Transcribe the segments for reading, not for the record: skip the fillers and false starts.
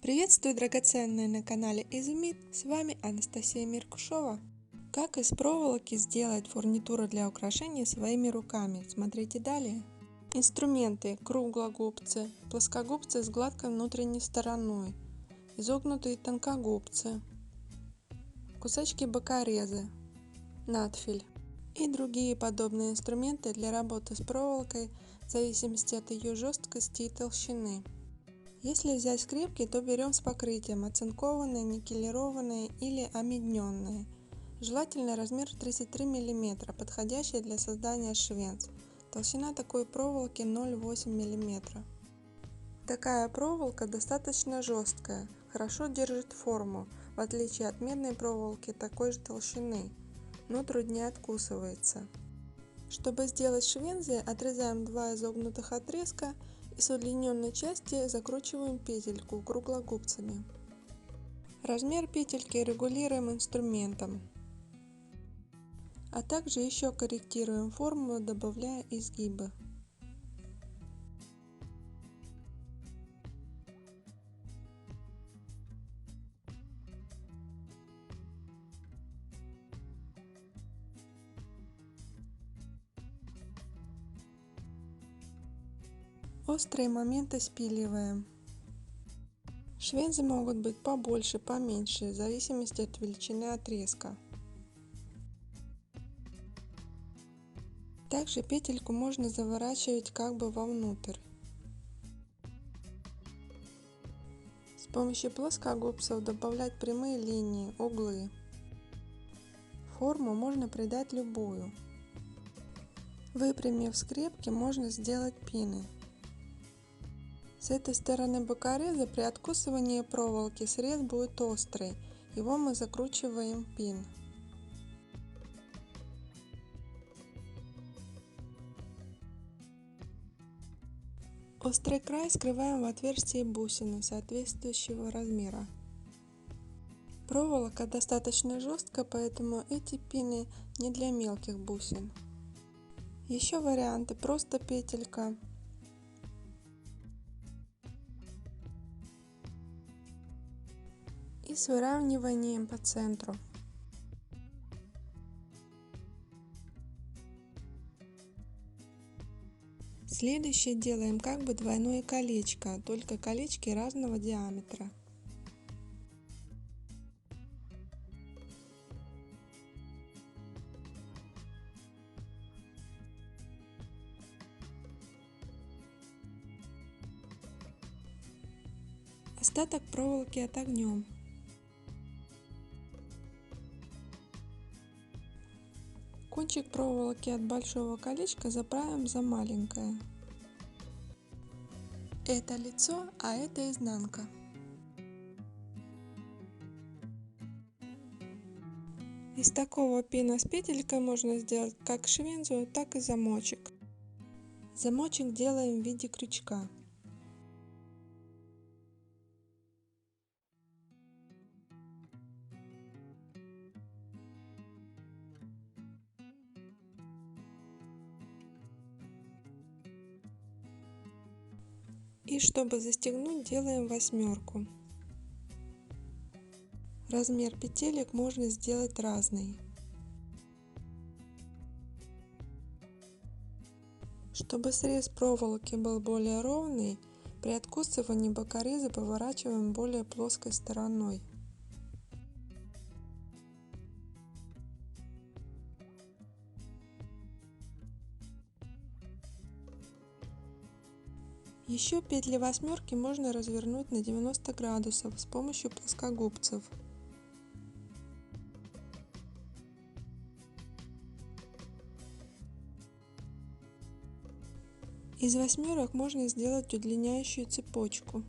Приветствую, драгоценные, на канале Изумит, с вами Анастасия Меркушова. Как из проволоки сделать фурнитуру для украшений своими руками, смотрите далее. Инструменты: круглогубцы, плоскогубцы с гладкой внутренней стороной, изогнутые тонкогубцы, кусачки бокорезы, надфиль и другие подобные инструменты для работы с проволокой в зависимости от ее жесткости и толщины. Если взять скрепки, то берем с покрытием оцинкованные, никелированные или объединенные. Желательно размер 33 мм, подходящий для создания швенц. Толщина такой проволоки 0,8 мм. Такая проволока достаточно жесткая, хорошо держит форму, в отличие от медной проволоки такой же толщины, но труднее откусывается. Чтобы сделать швензы, отрезаем два изогнутых отрезка и с удлиненной части закручиваем петельку круглогубцами. Размер петельки регулируем инструментом, а также еще корректируем форму, добавляя изгибы. Острые моменты спиливаем. Швензы могут быть побольше, поменьше, в зависимости от величины отрезка. Также петельку можно заворачивать как бы вовнутрь. С помощью плоскогубцев добавлять прямые линии, углы. Форму можно придать любую. Выпрямив скрепки, можно сделать пины. С этой стороны бокореза при откусывании проволоки срез будет острый, его мы закручиваем в пин. Острый край скрываем в отверстии бусины соответствующего размера. Проволока достаточно жесткая, поэтому эти пины не для мелких бусин. Еще варианты: просто петелька, и с выравниванием по центру. Следующее делаем как бы двойное колечко, только колечки разного диаметра. Остаток проволоки отогнем. Кончик проволоки от большого колечка заправим за маленькое. Это лицо, а это изнанка. Из такого пина с петелькой можно сделать как швензу, так и замочек. Замочек делаем в виде крючка. И чтобы застегнуть, делаем восьмерку. Размер петелек можно сделать разный. Чтобы срез проволоки был более ровный, при откусывании бокореза поворачиваем более плоской стороной. Еще петли восьмерки можно развернуть на 90 градусов с помощью плоскогубцев. Из восьмерок можно сделать удлиняющую цепочку.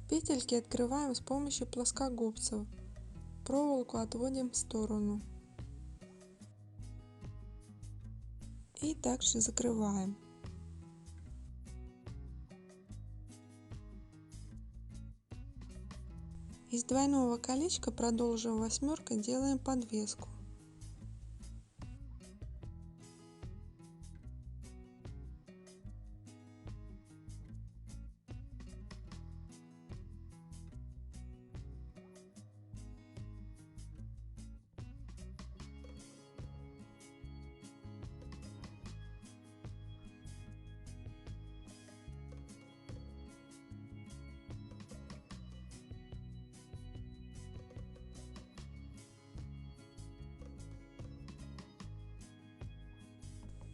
Петельки открываем с помощью плоскогубцев. Проволоку отводим в сторону. И также закрываем. Из двойного колечка, продолжим восьмеркой, делаем подвеску.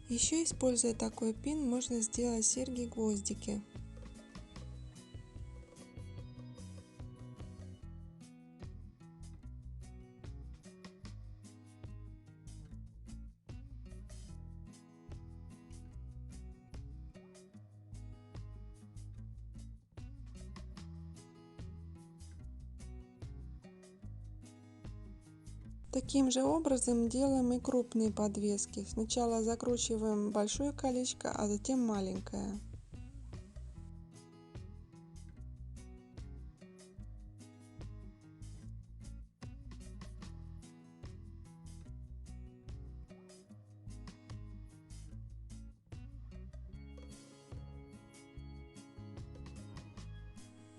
Еще, используя такой пин, можно сделать серьги-гвоздики. Таким же образом делаем и крупные подвески. Сначала закручиваем большое колечко, а затем маленькое.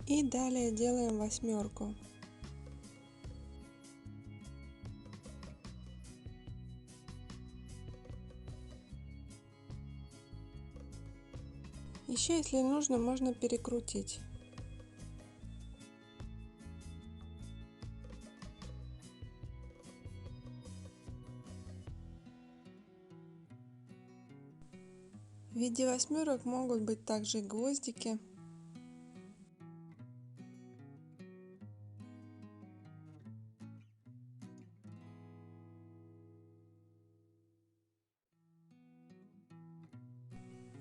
И далее делаем восьмерку. Еще, если нужно, можно перекрутить. В виде восьмерок могут быть также гвоздики.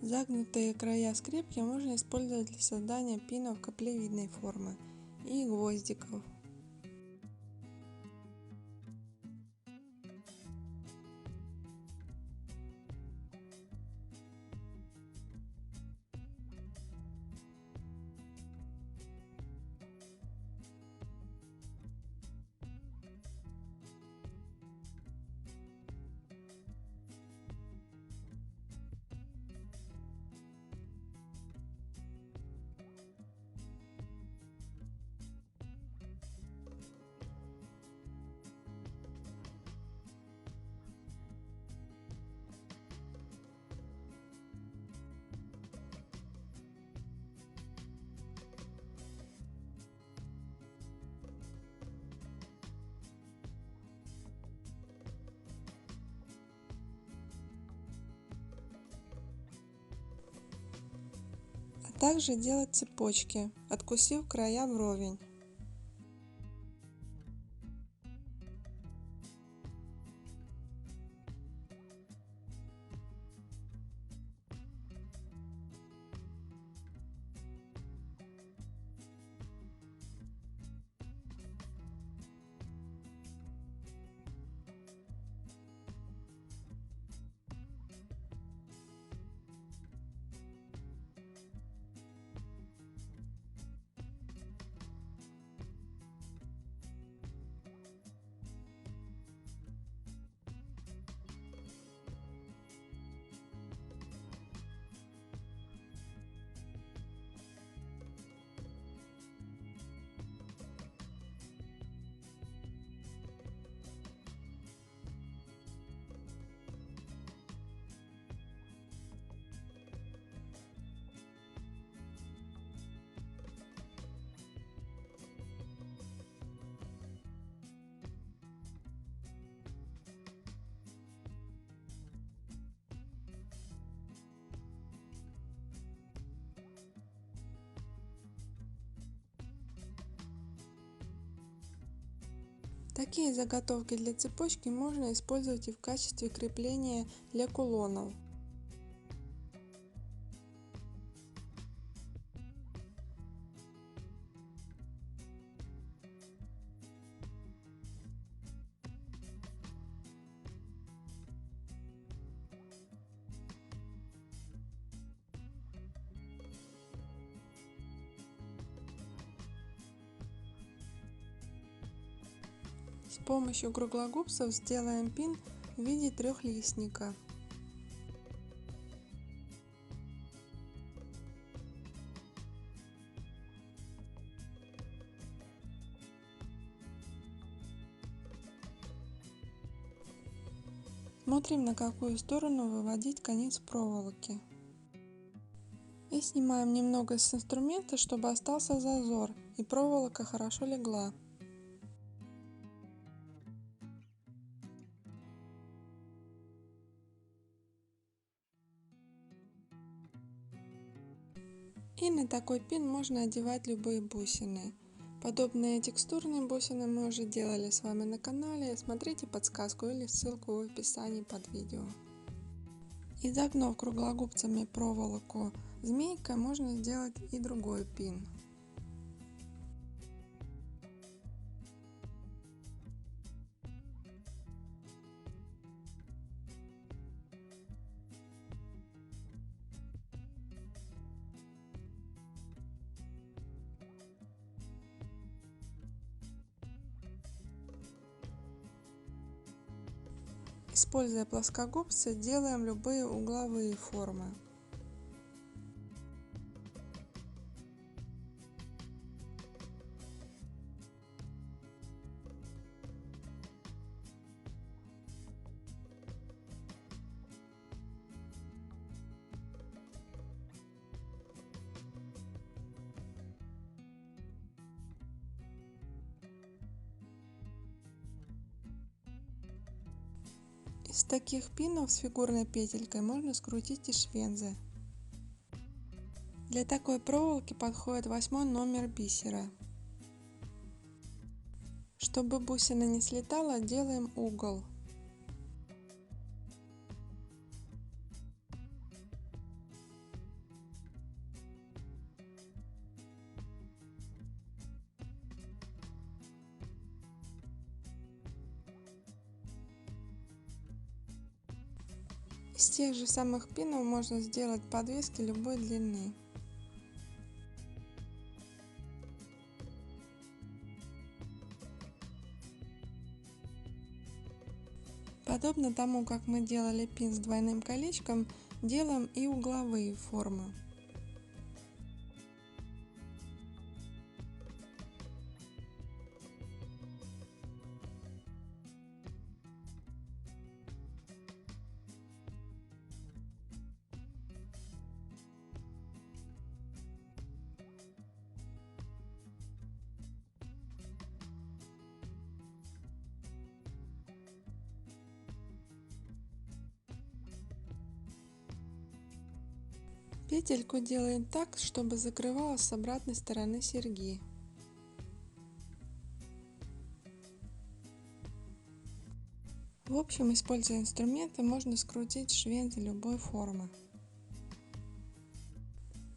Загнутые края скрепки можно использовать для создания пинов каплевидной формы и гвоздиков. А также делать цепочки, откусив края вровень. Такие заготовки для цепочки можно использовать и в качестве крепления для кулонов. С помощью круглогубцев сделаем пин в виде трехлистника. Смотрим, на какую сторону выводить конец проволоки. И снимаем немного с инструмента, чтобы остался зазор и проволока хорошо легла. И на такой пин можно одевать любые бусины. Подобные текстурные бусины мы уже делали с вами на канале. Смотрите подсказку или ссылку в описании под видео. Изогнув круглогубцами проволоку змейкой, можно сделать и другой пин. Используя плоскогубцы, делаем любые угловые формы. Из таких пинов с фигурной петелькой можно скрутить и швензы. Для такой проволоки подходит 8 номер бисера. Чтобы бусина не слетала, делаем угол. Из тех же самых пинов можно сделать подвески любой длины. Подобно тому, как мы делали пин с двойным колечком, делаем и угловые формы. Петельку делаем так, чтобы закрывалась с обратной стороны серьги. В общем, используя инструменты, можно скрутить швензы любой формы,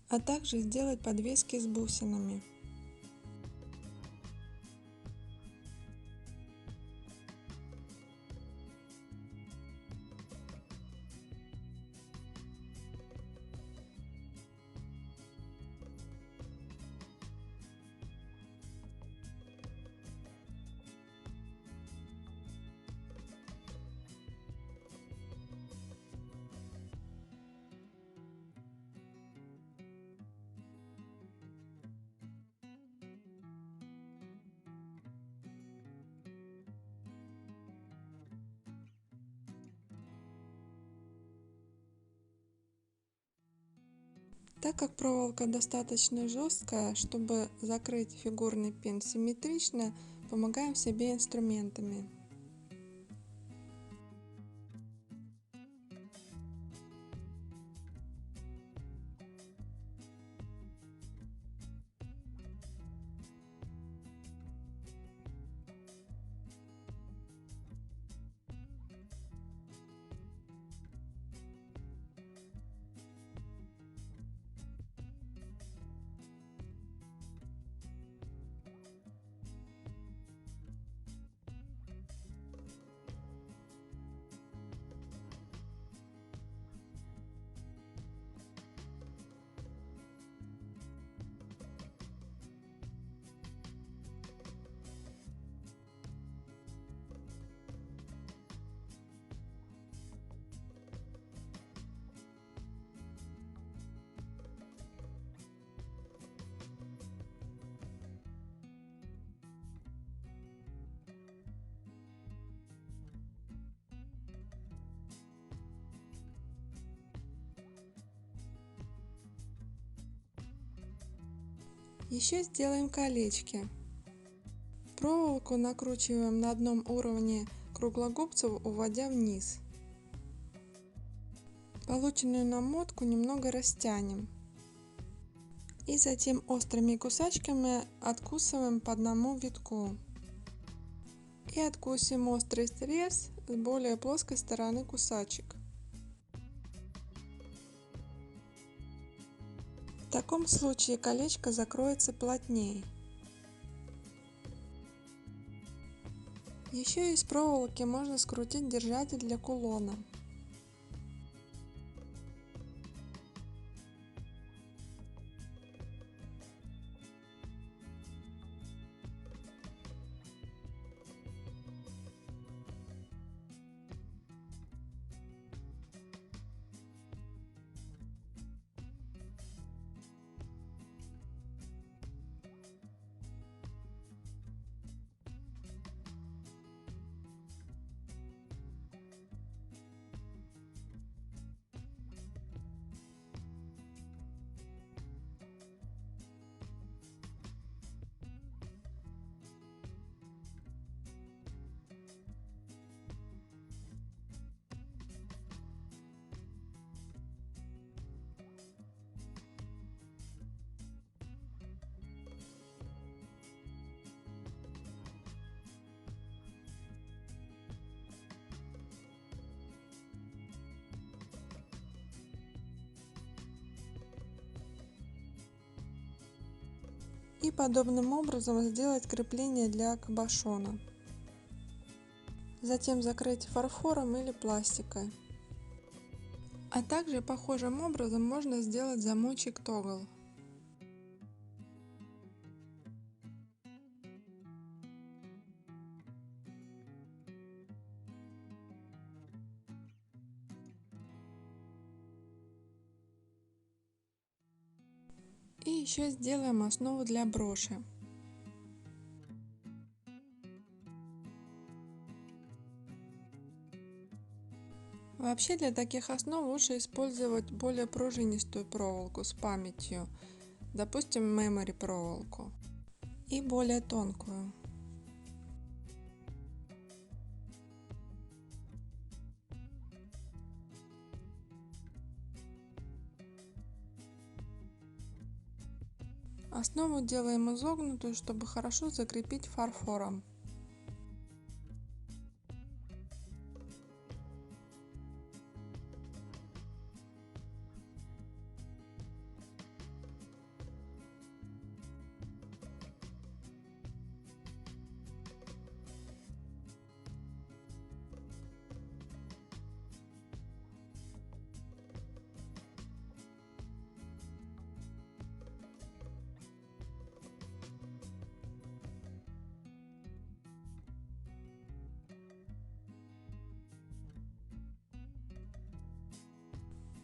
а также сделать подвески с бусинами. Так как проволока достаточно жесткая, чтобы закрыть фигурный пин симметрично, помогаем себе инструментами. Еще сделаем колечки. Проволоку накручиваем на одном уровне круглогубцев, уводя вниз. Полученную намотку немного растянем. И затем острыми кусачками откусываем по одному витку. И откусим острый срез с более плоской стороны кусачек. В таком случае колечко закроется плотнее. Еще из проволоки можно скрутить держатель для кулона. И подобным образом сделать крепление для кабошона. Затем закрыть фарфором или пластикой. А также похожим образом можно сделать замочек тогл. И еще сделаем основу для броши. Вообще для таких основ лучше использовать более пружинистую проволоку с памятью, допустим memory проволоку, и более тонкую. Основу делаем изогнутую, чтобы хорошо закрепить фарфором.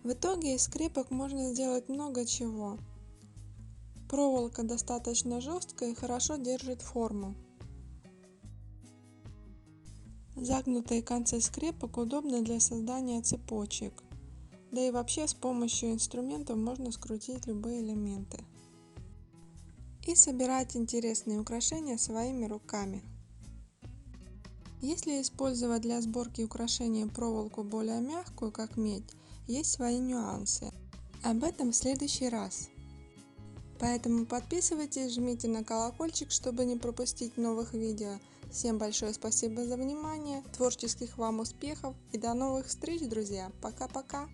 В итоге из скрепок можно сделать много чего. Проволока достаточно жесткая и хорошо держит форму. Загнутые концы скрепок удобны для создания цепочек. Да и вообще с помощью инструментов можно скрутить любые элементы. И собирать интересные украшения своими руками. Если использовать для сборки украшений проволоку более мягкую, как медь, есть свои нюансы. Об этом в следующий раз. Поэтому подписывайтесь, жмите на колокольчик, чтобы не пропустить новых видео. Всем большое спасибо за внимание, творческих вам успехов и до новых встреч, друзья. Пока-пока.